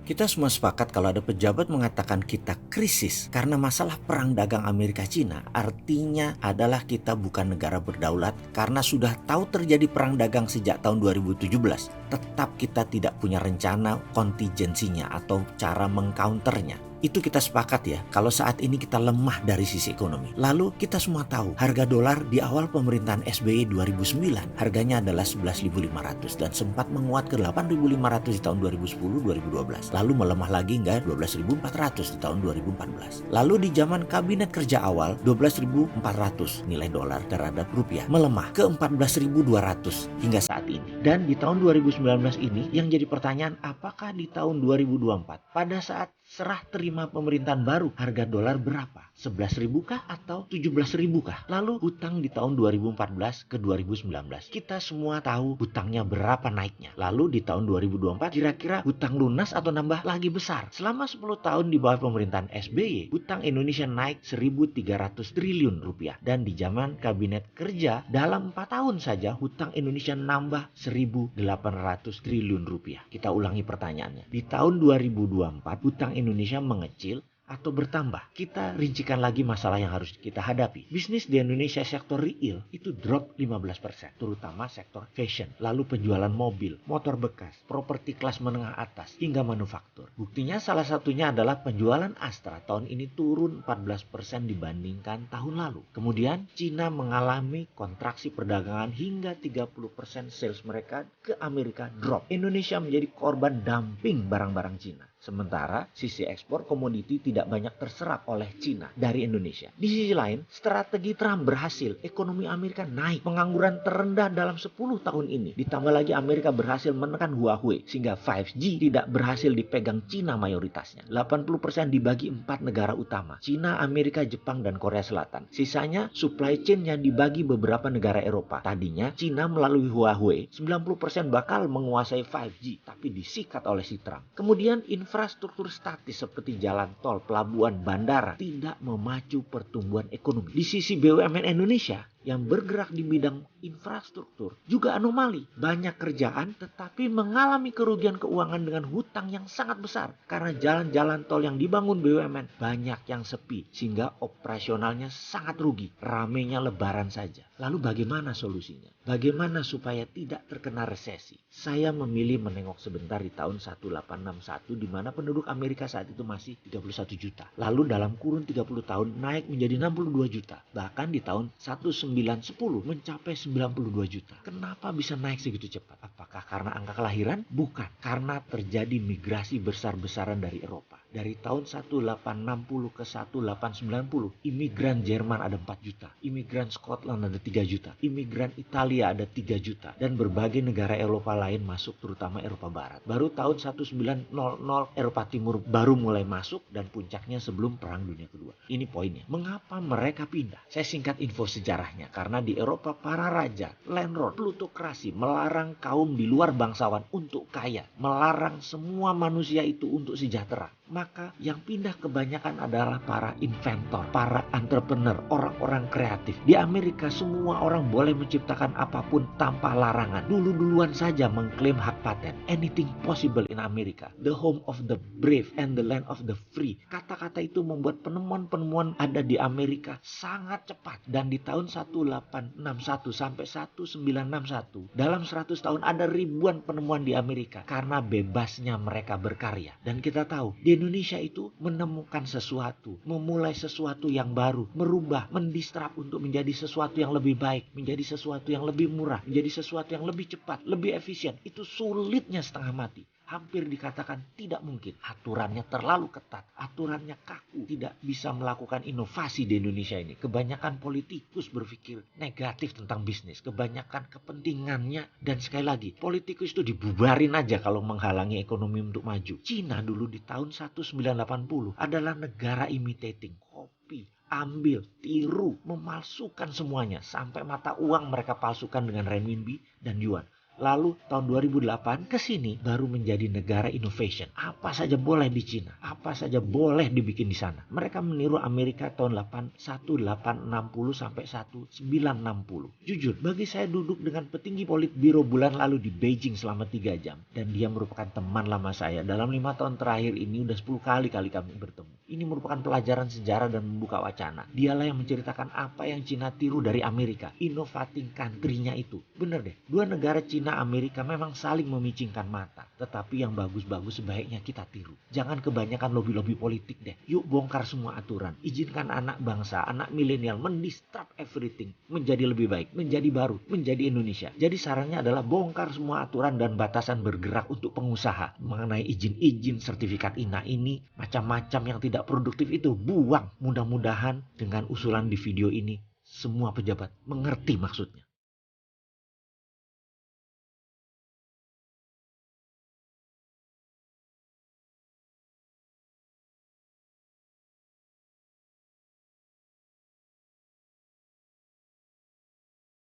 Kita semua sepakat kalau ada pejabat mengatakan kita krisis karena masalah perang dagang Amerika-China, artinya adalah kita bukan negara berdaulat karena sudah tahu terjadi perang dagang sejak tahun 2017. Tetap kita tidak punya rencana kontingensinya atau cara mengcounternya. Itu kita sepakat ya, kalau saat ini kita lemah dari sisi ekonomi. Lalu kita semua tahu harga dolar di awal pemerintahan SBY 2009 harganya adalah 11.500 dan sempat menguat ke 8.500 di tahun 2010-2012. Lalu melemah lagi hingga 12.400 di tahun 2014. Lalu di zaman kabinet kerja awal 12.400 nilai dolar terhadap rupiah melemah ke 14.200 hingga saat ini. Dan di tahun 2019 ini yang jadi pertanyaan, apakah di tahun 2024 pada saat serah terima pemerintahan baru harga dolar berapa? 11.000 kah atau 17.000 kah? Lalu hutang di tahun 2014 ke 2019. Kita semua tahu hutangnya berapa naiknya. Lalu di tahun 2024 kira-kira hutang lunas atau nambah lagi besar. Selama 10 tahun di bawah pemerintahan SBY, hutang Indonesia naik 1.300 triliun rupiah. Dan di zaman kabinet kerja dalam 4 tahun saja hutang Indonesia nambah 1.800 triliun rupiah. Kita ulangi pertanyaannya. Di tahun 2024 hutang Indonesia mengecil atau bertambah? Kita rincikan lagi masalah yang harus kita hadapi. Bisnis di Indonesia sektor real itu drop 15%, terutama sektor fashion, lalu penjualan mobil, motor bekas, properti kelas menengah atas, hingga manufaktur. Buktinya salah satunya adalah penjualan Astra tahun ini turun 14% dibandingkan tahun lalu. Kemudian Cina mengalami kontraksi perdagangan hingga 30% sales mereka ke Amerika drop. Indonesia menjadi korban dumping barang-barang Cina. Sementara sisi ekspor komoditi tidak banyak terserap oleh Cina dari Indonesia. Di sisi lain, strategi Trump berhasil. Ekonomi Amerika naik. Pengangguran terendah dalam 10 tahun ini. Ditambah lagi Amerika berhasil menekan Huawei sehingga 5G tidak berhasil dipegang Cina mayoritasnya. 80% dibagi 4 negara utama. Cina, Amerika, Jepang, dan Korea Selatan. Sisanya supply chain-nya dibagi beberapa negara Eropa. Tadinya Cina melalui Huawei 90% bakal menguasai 5G tapi disikat oleh si Trump. Kemudian infrastruktur statis seperti jalan tol, pelabuhan, bandara tidak memacu pertumbuhan ekonomi. Di sisi BUMN Indonesia yang bergerak di bidang infrastruktur juga anomali. Banyak kerjaan tetapi mengalami kerugian keuangan dengan hutang yang sangat besar. Karena jalan-jalan tol yang dibangun BUMN banyak yang sepi sehingga operasionalnya sangat rugi. Ramenya lebaran saja. Lalu bagaimana solusinya? Bagaimana supaya tidak terkena resesi? Saya memilih menengok sebentar di tahun 1861 di mana penduduk Amerika saat itu masih 31 juta. Lalu dalam kurun 30 tahun naik menjadi 62 juta. Bahkan di tahun 1910 mencapai 92 juta. Kenapa bisa naik segitu cepat? Apakah karena angka kelahiran? Bukan. Karena terjadi migrasi besar-besaran dari Eropa. Dari tahun 1860 ke 1890, imigran Jerman ada 4 juta. Imigran Scotland ada 3 juta. Imigran Italia ada 3 juta. Dan berbagai negara Eropa lain masuk, terutama Eropa Barat. Baru tahun 1900 Eropa Timur baru mulai masuk dan puncaknya sebelum Perang Dunia Kedua. Ini poinnya. Mengapa mereka pindah? Saya singkat info sejarahnya. Karena di Eropa para raja, landlord, plutokrasi melarang kaum di luar bangsawan untuk kaya. Melarang semua manusia itu untuk sejahtera. Maka yang pindah kebanyakan adalah para inventor, para entrepreneur, orang-orang kreatif. Di Amerika semua orang boleh menciptakan apapun tanpa larangan. Dulu-duluan saja mengklaim hak paten. Anything possible in America. The home of the brave and the land of the free. Kata-kata itu membuat penemuan-penemuan ada di Amerika sangat cepat. Dan di tahun 1861 sampai 1961, dalam 100 tahun ada ribuan penemuan di Amerika karena bebasnya mereka berkarya. Dan kita tahu, di Indonesia itu menemukan sesuatu, memulai sesuatu yang baru, merubah, mendistrap untuk menjadi sesuatu yang lebih baik, menjadi sesuatu yang lebih murah, menjadi sesuatu yang lebih cepat, lebih efisien. Itu sulitnya setengah mati. Hampir dikatakan tidak mungkin. Aturannya terlalu ketat, aturannya kaku, tidak bisa melakukan inovasi di Indonesia ini. Kebanyakan politikus berpikir negatif tentang bisnis, kebanyakan kepentingannya, dan sekali lagi, politikus itu dibubarin aja kalau menghalangi ekonomi untuk maju. Cina dulu di tahun 1980 adalah negara imitating. Kopi, ambil, tiru, memalsukan semuanya sampai mata uang mereka palsukan dengan renminbi dan yuan. Lalu tahun 2008 ke sini baru menjadi negara innovation. Apa saja boleh di Cina, apa saja boleh dibikin di sana. Mereka meniru Amerika tahun 1860 sampai 1960. Jujur, bagi saya duduk dengan petinggi Politbiro bulan lalu di Beijing selama 3 jam. Dan dia merupakan teman lama saya. Dalam 5 tahun terakhir ini udah 10 kali kami bertemu. Ini merupakan pelajaran sejarah dan membuka wacana. Dialah yang menceritakan apa yang Cina tiru dari Amerika. Innovating country-nya itu. Bener deh, dua negara Cina Amerika memang saling memicingkan mata. Tetapi yang bagus-bagus sebaiknya kita tiru. Jangan kebanyakan lobby-lobby politik deh. Yuk bongkar semua aturan. Izinkan anak bangsa, anak milenial mendisrupt everything. Menjadi lebih baik, menjadi baru, menjadi Indonesia. Jadi sarannya adalah bongkar semua aturan dan batasan bergerak untuk pengusaha. Mengenai izin-izin, sertifikat INA ini, macam-macam yang tidak produktif itu buang. Mudah-mudahan dengan usulan di video ini semua pejabat mengerti maksudnya.